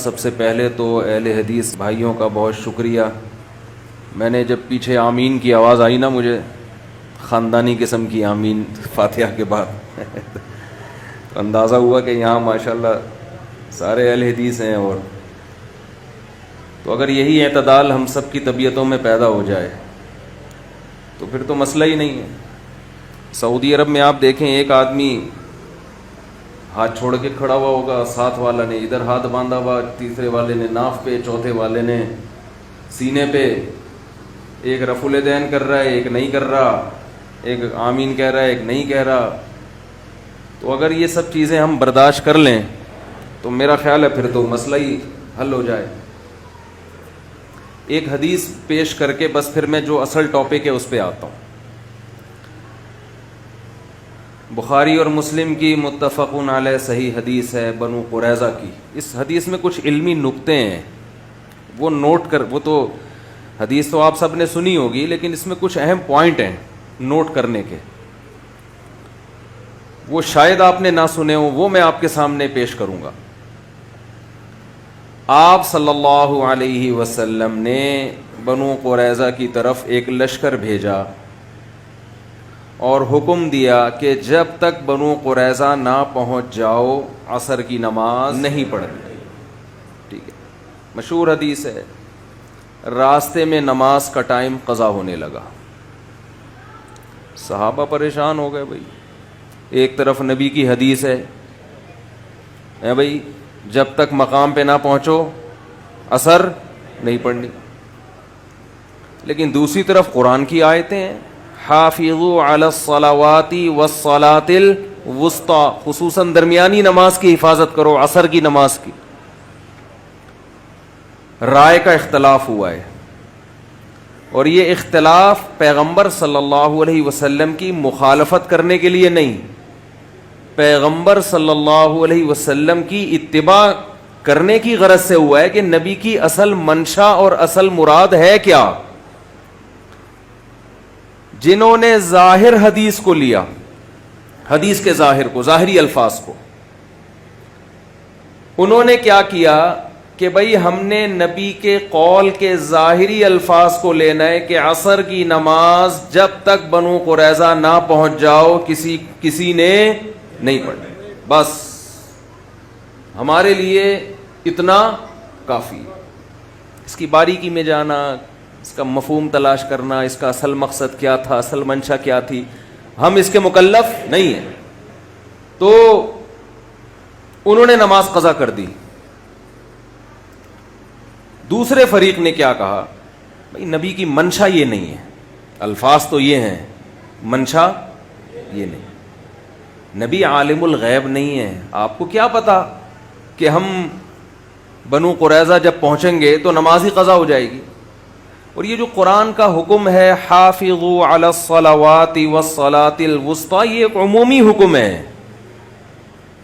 سب سے پہلے تو اہل حدیث بھائیوں کا بہت شکریہ. میں نے جب پیچھے آمین کی آواز آئی نا، مجھے خاندانی قسم کی آمین فاتحہ کے بعد تو اندازہ ہوا کہ یہاں ماشاءاللہ سارے اہل حدیث ہیں. اور تو اگر یہی اعتدال ہم سب کی طبیعتوں میں پیدا ہو جائے تو پھر تو مسئلہ ہی نہیں ہے. سعودی عرب میں آپ دیکھیں، ایک آدمی ہاتھ چھوڑ کے کھڑا ہوا ہوگا، ساتھ والا نے ادھر ہاتھ باندھا ہوا، تیسرے والے نے ناف پہ، چوتھے والے نے سینے پہ. ایک رفع الیدین کر رہا ہے، ایک نہیں کر رہا، ایک آمین کہہ رہا ہے، ایک نہیں کہہ رہا. تو اگر یہ سب چیزیں ہم برداشت کر لیں تو میرا خیال ہے پھر تو مسئلہ ہی حل ہو جائے. ایک حدیث پیش کر کے بس پھر میں جو اصل ٹاپک ہے اس پہ آتا ہوں. بخاری اور مسلم کی متفقن علیہ صحیح حدیث ہے بنو قریظہ کی. اس حدیث میں کچھ علمی نکتے ہیں، وہ نوٹ کر، وہ تو حدیث تو آپ سب نے سنی ہوگی لیکن اس میں کچھ اہم پوائنٹ ہیں نوٹ کرنے کے. وہ شاید آپ نے نہ سنے ہوں، وہ میں آپ کے سامنے پیش کروں گا. آپ صلی اللہ علیہ وسلم نے بنو قریظہ کی طرف ایک لشکر بھیجا اور حکم دیا کہ جب تک بنو قریظہ نہ پہنچ جاؤ عصر کی نماز نہیں پڑھنی. ٹھیک ہے، مشہور حدیث ہے. راستے میں نماز کا ٹائم قضا ہونے لگا. صحابہ پریشان ہو گئے. بھائی ایک طرف نبی کی حدیث ہے بھائی جب تک مقام پہ نہ پہنچو عصر نہیں پڑھنی، لیکن دوسری طرف قرآن کی آیتیں ہیں، حافظوا علی الصلوات والصلاۃ الوسطی، خصوصاً درمیانی نماز کی حفاظت کرو، عصر کی نماز کی. رائے کا اختلاف ہوا ہے، اور یہ اختلاف پیغمبر صلی اللہ علیہ وسلم کی مخالفت کرنے کے لیے نہیں، پیغمبر صلی اللہ علیہ وسلم کی اتباع کرنے کی غرض سے ہوا ہے کہ نبی کی اصل منشا اور اصل مراد ہے کیا. جنہوں نے ظاہر حدیث کو لیا، حدیث کے ظاہر کو، ظاہری الفاظ کو، انہوں نے کیا کیا کہ بھئی ہم نے نبی کے قول کے ظاہری الفاظ کو لینا ہے کہ عصر کی نماز جب تک بنو قریظہ نہ پہنچ جاؤ کسی نے نہیں پڑھنی. بس ہمارے لیے اتنا کافی. اس کی باریکی میں جانا، اس کا مفہوم تلاش کرنا، اس کا اصل مقصد کیا تھا، اصل منشا کیا تھی، ہم اس کے مکلف نہیں ہیں. تو انہوں نے نماز قضا کر دی. دوسرے فریق نے کیا کہا، بھائی نبی کی منشا یہ نہیں ہے، الفاظ تو یہ ہیں، منشا یہ نہیں. نبی عالم الغیب نہیں ہے، آپ کو کیا پتا کہ ہم بنو قریظہ جب پہنچیں گے تو نماز ہی قضا ہو جائے گی. اور یہ جو قرآن کا حکم ہے حافظوا علی الصلوات والصلاۃ الوسطی، یہ ایک عمومی حکم ہے.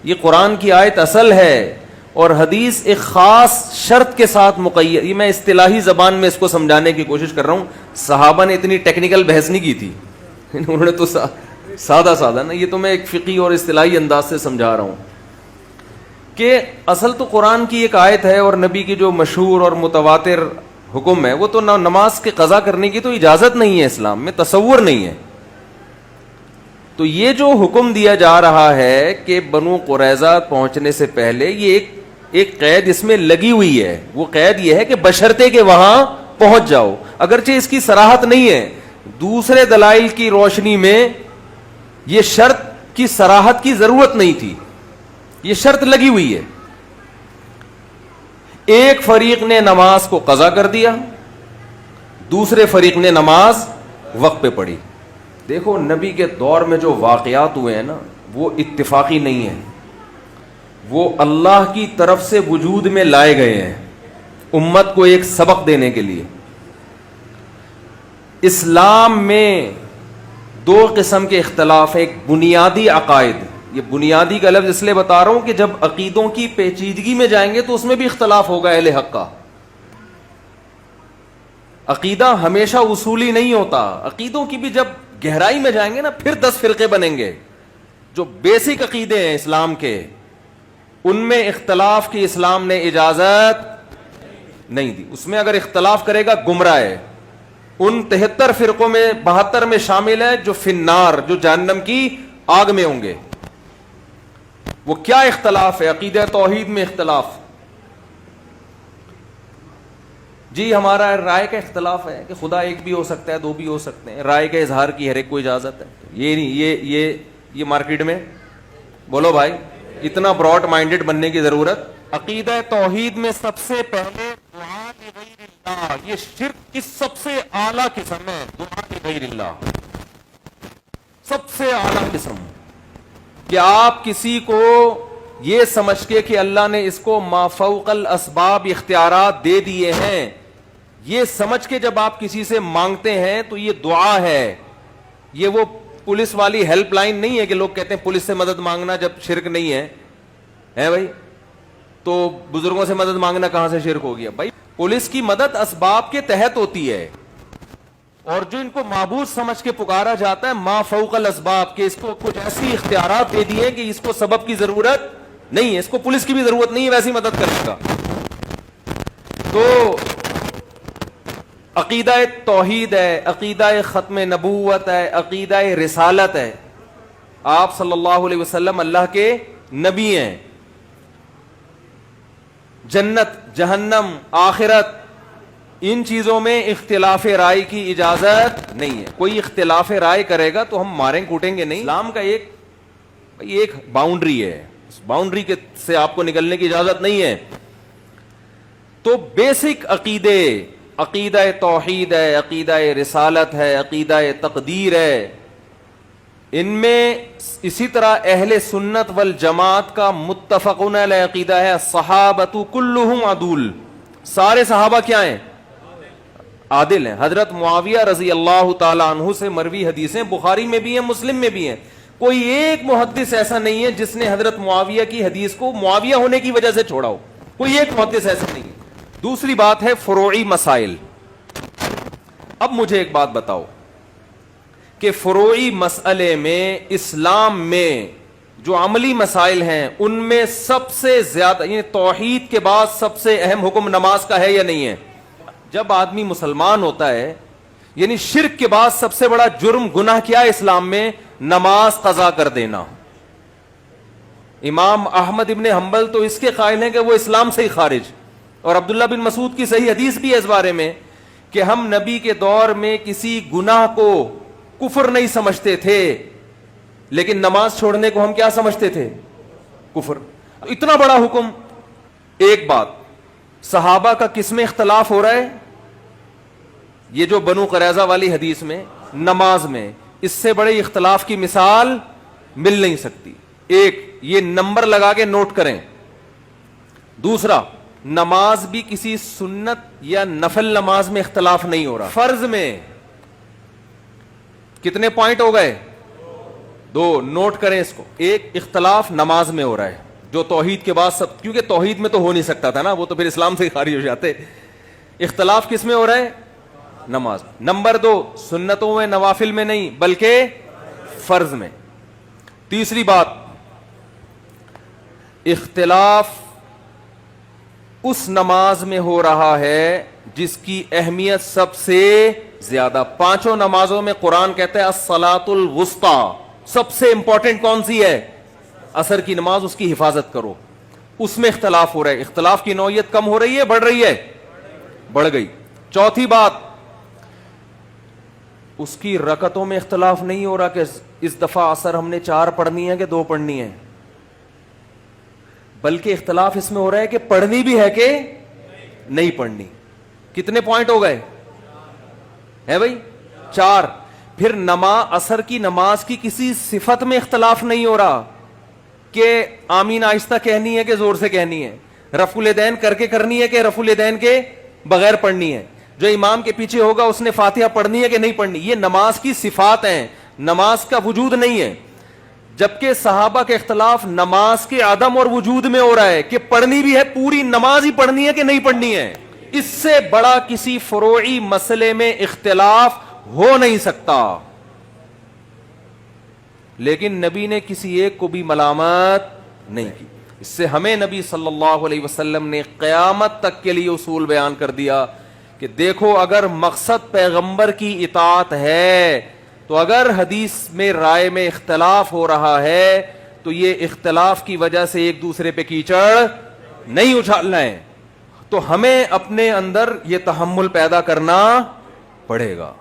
یہ قرآن کی آیت اصل ہے، اور حدیث ایک خاص شرط کے ساتھ مقید. یہ میں اصطلاحی زبان میں اس کو سمجھانے کی کوشش کر رہا ہوں. صحابہ نے اتنی ٹیکنیکل بحث نہیں کی تھی، انہوں نے تو سادہ نا، یہ تو میں ایک فقہی اور اصطلاحی انداز سے سمجھا رہا ہوں کہ اصل تو قرآن کی ایک آیت ہے، اور نبی کی جو مشہور اور متواتر حکم ہے وہ تو نماز کے قضا کرنے کی تو اجازت نہیں ہے، اسلام میں تصور نہیں ہے. تو یہ جو حکم دیا جا رہا ہے کہ بنو قریظہ پہنچنے سے پہلے، یہ ایک قید اس میں لگی ہوئی ہے. وہ قید یہ ہے کہ بشرطے کہ وہاں پہنچ جاؤ، اگرچہ اس کی صراحت نہیں ہے. دوسرے دلائل کی روشنی میں یہ شرط کی صراحت کی ضرورت نہیں تھی، یہ شرط لگی ہوئی ہے. ایک فریق نے نماز کو قضا کر دیا، دوسرے فریق نے نماز وقت پہ پڑھی. دیکھو نبی کے دور میں جو واقعات ہوئے ہیں نا، وہ اتفاقی نہیں ہیں، وہ اللہ کی طرف سے وجود میں لائے گئے ہیں امت کو ایک سبق دینے کے لیے. اسلام میں دو قسم کے اختلاف ہیں. ایک بنیادی عقائد، یہ بنیادی کا لفظ اس لیے بتا رہا ہوں کہ جب عقیدوں کی پیچیدگی میں جائیں گے تو اس میں بھی اختلاف ہوگا اہل حق کا. عقیدہ ہمیشہ اصولی نہیں ہوتا، عقیدوں کی بھی جب گہرائی میں جائیں گے نا پھر 10 فرقے بنیں گے. جو بیسک عقیدے ہیں اسلام کے ان میں اختلاف کی اسلام نے اجازت نہیں دی. اس میں اگر اختلاف کرے گا گمراہ ہے. ان 73 فرقوں میں 72 میں شامل ہے جو فی النار، جو جہنم کی آگ میں ہوں گے. وہ کیا اختلاف ہے؟ عقیدہ توحید میں اختلاف. جی ہمارا رائے کا اختلاف ہے کہ خدا ایک بھی ہو سکتا ہے، دو بھی ہو سکتے ہیں. رائے کے اظہار کی ہر ایک کو اجازت ہے. یہ نہیں، یہ مارکیٹ میں بولو بھائی، اتنا براڈ مائنڈڈ بننے کی ضرورت. عقیدہ توحید میں سب سے پہلے دعا لغیر اللہ، یہ شرک کی سب سے اعلیٰ قسم ہے. دعا لغیر اللہ سب سے اعلیٰ قسم، کہ آپ کسی کو یہ سمجھ کے کہ اللہ نے اس کو ما فوق الاسباب اختیارات دے دیے ہیں، یہ سمجھ کے جب آپ کسی سے مانگتے ہیں تو یہ دعا ہے. یہ وہ پولیس والی ہیلپ لائن نہیں ہے کہ لوگ کہتے ہیں پولیس سے مدد مانگنا جب شرک نہیں ہے بھائی، تو بزرگوں سے مدد مانگنا کہاں سے شرک ہو گیا بھائی. پولیس کی مدد اسباب کے تحت ہوتی ہے، اور جو ان کو معبود سمجھ کے پکارا جاتا ہے ما فوق الاسباب، کہ اس کو کچھ ایسی اختیارات دے دیے کہ اس کو سبب کی ضرورت نہیں ہے، اس کو پولیس کی بھی ضرورت نہیں ہے ویسی مدد کرنے کا. تو عقیدہ توحید ہے، عقیدہ ختم نبوت ہے، عقیدہ رسالت ہے. آپ صلی اللہ علیہ وسلم اللہ کے نبی ہیں. جنت، جہنم، آخرت، ان چیزوں میں اختلاف رائے کی اجازت نہیں ہے. کوئی اختلاف رائے کرے گا تو ہم ماریں کوٹیں گے نہیں. اسلام کا ایک باؤنڈری ہے، اس باؤنڈری کے سے آپ کو نکلنے کی اجازت نہیں ہے. تو بیسک عقیدے، عقیدہ توحید ہے، عقیدہ رسالت ہے، عقیدہ تقدیر ہے. ان میں اسی طرح اہل سنت والجماعت کا متفقون علیہ عقیدہ ہے الصحابۃ کلھم عدول، سارے صحابہ کیا ہیں؟ عادل ہیں. حضرت معاویہ رضی اللہ تعالی عنہ سے مروی حدیثیں بخاری میں بھی ہیں، مسلم میں بھی ہیں. کوئی ایک محدث ایسا نہیں ہے جس نے حضرت معاویہ کی حدیث کو معاویہ ہونے کی وجہ سے چھوڑا ہو. کوئی ایک محدث ایسا نہیں ہے. دوسری بات ہے فروعی مسائل. اب مجھے ایک بات بتاؤ کہ فروعی مسئلے میں اسلام میں جو عملی مسائل ہیں ان میں سب سے زیادہ، یعنی توحید کے بعد سب سے اہم حکم نماز کا ہے یا نہیں ہے؟ جب آدمی مسلمان ہوتا ہے، یعنی شرک کے بعد سب سے بڑا جرم گناہ کیا ہے اسلام میں؟ نماز قضا کر دینا. امام احمد ابن حنبل تو اس کے قائل ہیں کہ وہ اسلام سے ہی خارج، اور عبداللہ بن مسعود کی صحیح حدیث بھی ہے اس بارے میں کہ ہم نبی کے دور میں کسی گناہ کو کفر نہیں سمجھتے تھے، لیکن نماز چھوڑنے کو ہم کیا سمجھتے تھے؟ کفر. اتنا بڑا حکم. ایک بات، صحابہ کا کس میں اختلاف ہو رہا ہے؟ یہ جو بنو قریظہ والی حدیث میں، نماز میں. اس سے بڑے اختلاف کی مثال مل نہیں سکتی. ایک یہ نمبر لگا کے نوٹ کریں. دوسرا، نماز بھی کسی سنت یا نفل نماز میں اختلاف نہیں ہو رہا. فرض میں کتنے پوائنٹ ہو گئے؟ 2. نوٹ کریں اس کو. ایک اختلاف نماز میں ہو رہا ہے جو توحید کے بعد سب، کیونکہ توحید میں تو ہو نہیں سکتا تھا نا، وہ تو پھر اسلام سے ہی خارج ہو جاتے. اختلاف کس میں ہو رہا ہے؟ نماز. نمبر 2، سنتوں میں، نوافل میں نہیں بلکہ فرض میں. تیسری بات، اختلاف اس نماز میں ہو رہا ہے جس کی اہمیت سب سے زیادہ. 5 نمازوں میں قرآن کہتا ہے الصلاۃ الوسطیٰ، سب سے امپورٹنٹ کون سی ہے؟ عصر کی نماز، اس کی حفاظت کرو. اس میں اختلاف ہو رہا ہے. اختلاف کی نوعیت کم ہو رہی ہے، بڑھ رہی ہے؟ بڑھ گئی. چوتھی بات، اس کی رکعتوں میں اختلاف نہیں ہو رہا کہ اس دفعہ عصر ہم نے 4 پڑھنی ہے کہ 2 پڑھنی ہے، بلکہ اختلاف اس میں ہو رہا ہے کہ پڑھنی بھی ہے کہ نہیں پڑھنی. کتنے پوائنٹ ہو گئے ہے بھائی؟ 4. پھر عصر کی نماز کی کسی صفت میں اختلاف نہیں ہو رہا کہ آمین آہستہ کہنی ہے کہ زور سے کہنی ہے، رفع الیدین کر کے کرنی ہے کہ رفع الیدین کے بغیر پڑھنی ہے، جو امام کے پیچھے ہوگا اس نے فاتحہ پڑھنی ہے کہ نہیں پڑھنی. یہ نماز کی صفات ہیں، نماز کا وجود نہیں ہے. جبکہ صحابہ کا اختلاف نماز کے عدم اور وجود میں ہو رہا ہے کہ پڑھنی بھی ہے، پوری نماز ہی پڑھنی ہے کہ نہیں پڑھنی ہے. اس سے بڑا کسی فروعی مسئلے میں اختلاف ہو نہیں سکتا. لیکن نبی نے کسی ایک کو بھی ملامت نہیں کی. اس سے ہمیں نبی صلی اللہ علیہ وسلم نے قیامت تک کے لیے اصول بیان کر دیا کہ دیکھو اگر مقصد پیغمبر کی اطاعت ہے تو اگر حدیث میں رائے میں اختلاف ہو رہا ہے تو یہ اختلاف کی وجہ سے ایک دوسرے پہ کیچڑ نہیں اچھالنا ہے، تو ہمیں اپنے اندر یہ تحمل پیدا کرنا پڑے گا.